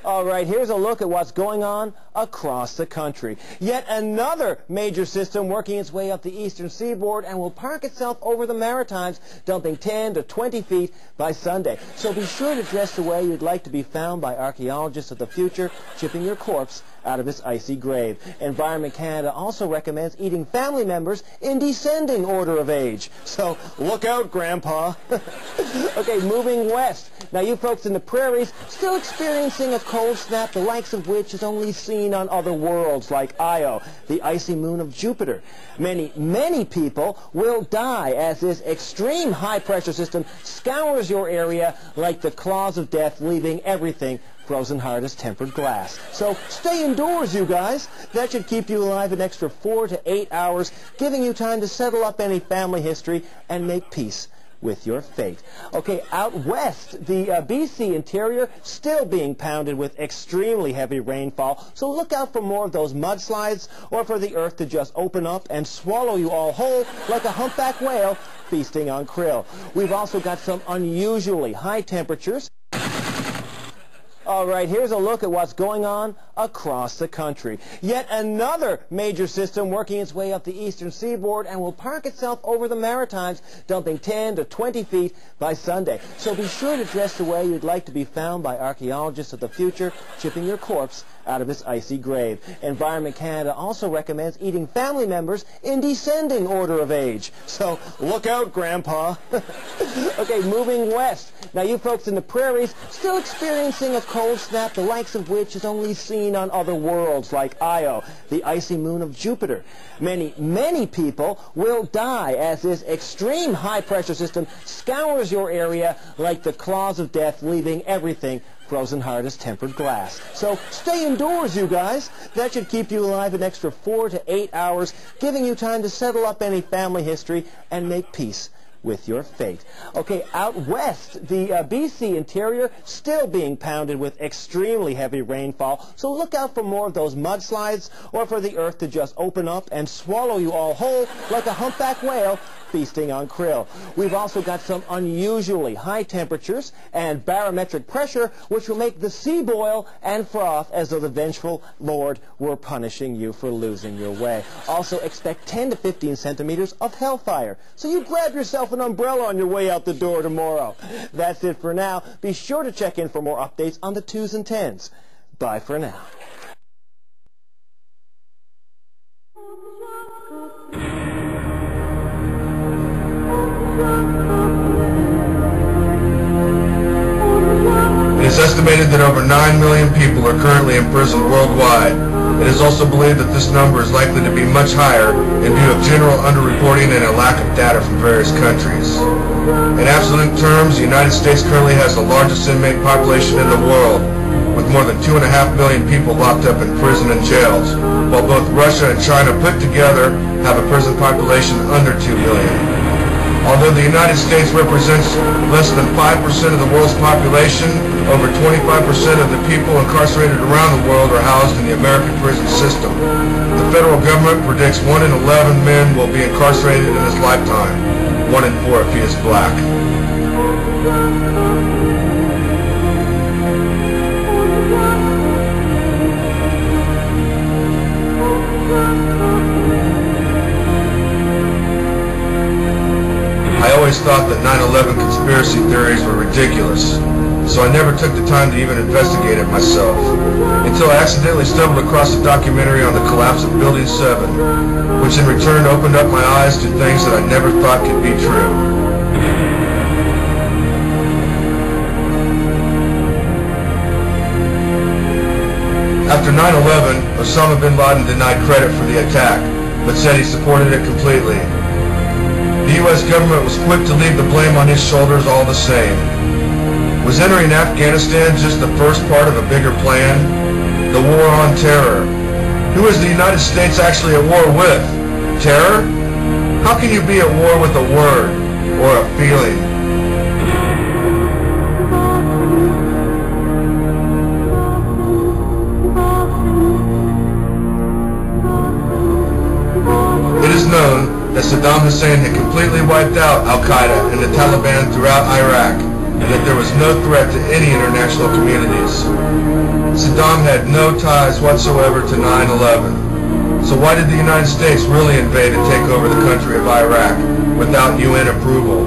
All right, here's a look at what's going on across the country. Yet another major system working its way up the eastern seaboard and will park itself over the Maritimes, dumping 10 to 20 feet by Sunday. So be sure to dress the way you'd like to be found by archaeologists of the future, chipping your corpse out of its icy grave. Environment Canada also recommends eating family members in descending order of age. So look out, Grandpa. Okay, moving west. Now you folks in the prairies still experiencing a cold snap, the likes of which is only seen on other worlds like Io, the icy moon of Jupiter. Many people will die as this extreme high-pressure system scours your area like the claws of death, leaving everything frozen hard as tempered glass. So stay indoors, you guys. That should keep you alive an extra 4 to 8 hours, giving you time to settle up any family history and make peace with your fate. Okay, out west, the BC interior still being pounded with extremely heavy rainfall, so look out for more of those mudslides or for the earth to just open up and swallow you all whole like a humpback whale feasting on krill. We've also got some unusually high temperatures. All right, here's a look at what's going on across the country. Yet another major system working its way up the eastern seaboard and will park itself over the Maritimes, dumping 10 to 20 feet by Sunday. So be sure to dress the way you'd like to be found by archaeologists of the future, chipping your corpse out of its icy grave. Environment Canada also recommends eating family members in descending order of age. So look out, Grandpa. Okay, moving west. Now you folks in the prairies still experiencing a cold snap, the likes of which is only seen on other worlds like Io, the icy moon of Jupiter. Many people will die as this extreme high-pressure system scours your area like the claws of death, leaving everything frozen hard as tempered glass. So stay indoors, you guys. That should keep you alive an extra 4 to 8 hours, giving you time to settle up any family history and make peace with your fate. Okay, out west, the BC interior still being pounded with extremely heavy rainfall, so look out for more of those mudslides or for the earth to just open up and swallow you all whole like a humpback whale feasting on krill. We've also got some unusually high temperatures and barometric pressure, which will make the sea boil and froth as though the vengeful Lord were punishing you for losing your way. Also expect 10 to 15 centimeters of hellfire. So you grab yourself an umbrella on your way out the door tomorrow. That's it for now. Be sure to check in for more updates on the 2s and 10s. Bye for now. It is estimated that over 9 million people are currently imprisoned worldwide. It is also believed that this number is likely to be much higher in view of general underreporting and a lack of data from various countries. In absolute terms, the United States currently has the largest inmate population in the world, with more than 2.5 million people locked up in prison and jails, while both Russia and China put together have a prison population under 2 million. Although the United States represents less than 5% of the world's population, over 25% of the people incarcerated around the world are housed in the American prison system. The federal government predicts 1 in 11 men will be incarcerated in his lifetime, 1 in 4 if he is black. I always thought that 9/11 conspiracy theories were ridiculous, so I never took the time to even investigate it myself, until I accidentally stumbled across a documentary on the collapse of Building 7, which in return opened up my eyes to things that I never thought could be true. After 9/11, Osama bin Laden denied credit for the attack, but said he supported it completely. The U.S. government was quick to leave the blame on his shoulders all the same. Was entering Afghanistan just the first part of a bigger plan? The war on terror. Who is the United States actually at war with? Terror? How can you be at war with a word or a feeling? It is known that Saddam Hussein had completely wiped out Al-Qaeda and the Taliban throughout Iraq, and that there was no threat to any international communities. Saddam had no ties whatsoever to 9/11. So why did the United States really invade and take over the country of Iraq without UN approval?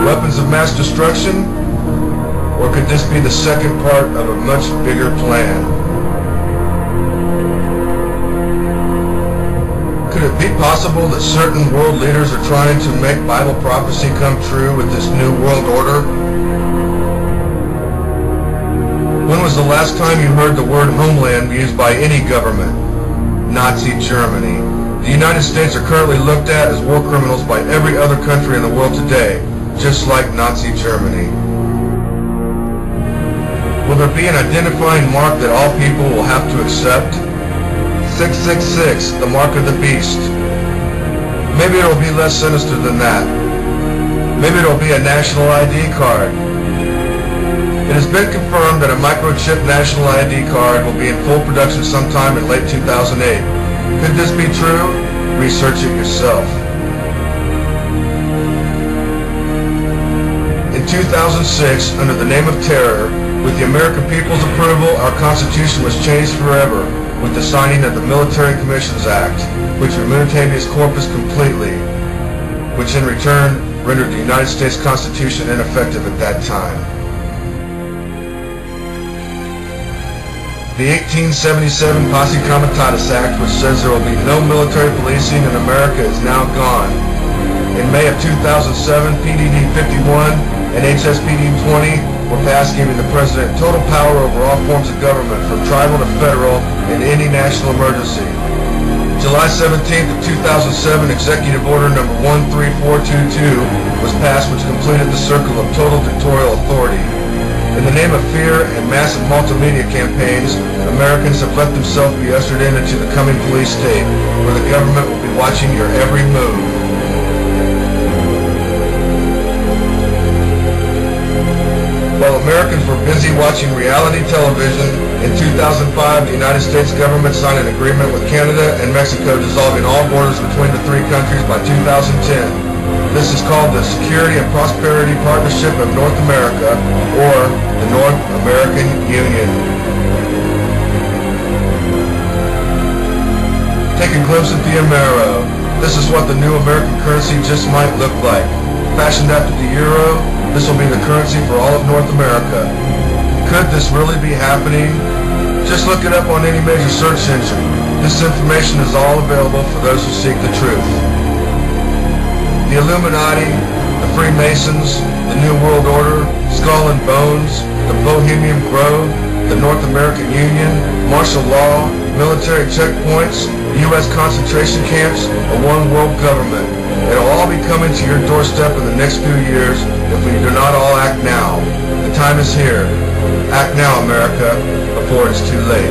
Weapons of mass destruction? Or could this be the second part of a much bigger plan? Could it be possible that certain world leaders are trying to make Bible prophecy come true with this new world order? When was the last time you heard the word homeland used by any government? Nazi Germany. The United States are currently looked at as war criminals by every other country in the world today, just like Nazi Germany. Will there be an identifying mark that all people will have to accept? 666, the mark of the beast. Maybe it'll be less sinister than that. Maybe it'll be a national ID card. It has been confirmed that a microchip national ID card will be in full production sometime in late 2008. Could this be true? Research it yourself. In 2006, under the name of terror, with the American people's approval, our Constitution was changed forever with the signing of the Military Commissions Act, which removed habeas corpus completely, which in return rendered the United States Constitution ineffective at that time. The 1877 Posse Comitatus Act, which says there will be no military policing in America, is now gone. In May of 2007, PDD 51 and HSPD 20 were passed, giving the President total power over all forms of government, from tribal to federal, in any national emergency. July 17th of 2007, Executive Order number 13422 was passed, which completed the circle of total dictatorial authority. In the name of fear and massive multimedia campaigns, Americans have let themselves be ushered into the coming police state, where the government will be watching your every move. While Americans were busy watching reality television, in 2005 the United States government signed an agreement with Canada and Mexico dissolving all borders between the three countries by 2010. This is called the Security and Prosperity Partnership of North America, or the North American Union. Take a glimpse at the Amero. This is what the new American currency just might look like. Fashioned after the euro, this will be the currency for all of North America. Could this really be happening? Just look it up on any major search engine. This information is all available for those who seek the truth. The Illuminati, the Freemasons, the New World Order, Skull and Bones, the Bohemian Grove, the North American Union, martial law, military checkpoints, U.S. concentration camps, a one world government. It'll all be coming to your doorstep in the next few years if we do not all act now. The time is here. Act now, America, before it's too late.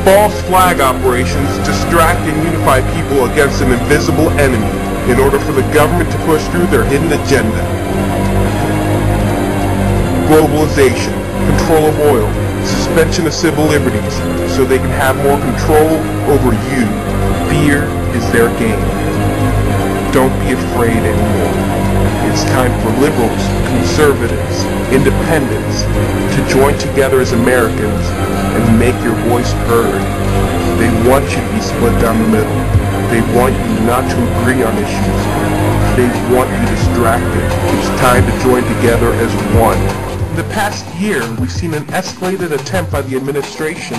False flag operations distract and unify people against an invisible enemy in order for the government to push through their hidden agenda. Globalization, control of oil, suspension of civil liberties, so they can have more control over you. Fear is their game. Don't be afraid anymore. It's time for liberals, conservatives, independents to join together as Americans and make your voice heard. They want you to be split down the middle. They want you not to agree on issues. They want you distracted. It's time to join together as one. In the past year, we've seen an escalated attempt by the administration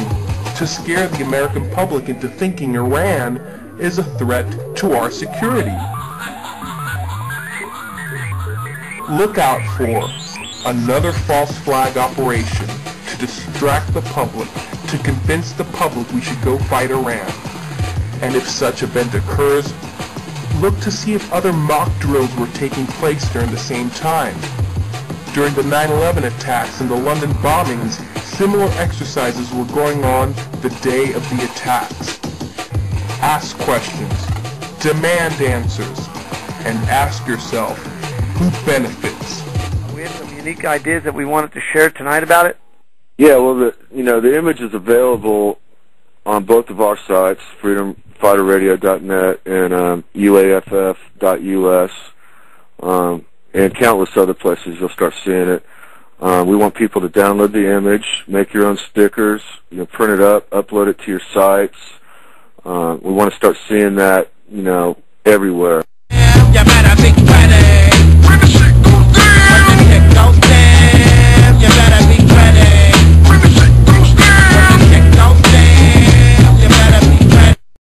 to scare the American public into thinking Iran is a threat to our security. Look out for another false flag operation to distract the public, to convince the public we should go fight Iran. And if such event occurs, look to see if other mock drills were taking place during the same time. During the 9/11 attacks and the London bombings, similar exercises were going on the day of the attacks. Ask questions, demand answers, and ask yourself, who benefits? We have some unique ideas that we wanted to share tonight about it. Yeah, well, the image is available on both of our sites, freedomfighterradio.net and UAFF.us. and countless other places you'll start seeing it. We want people to download the image, make your own stickers, print it up, upload it to your sites. We want to start seeing that, everywhere.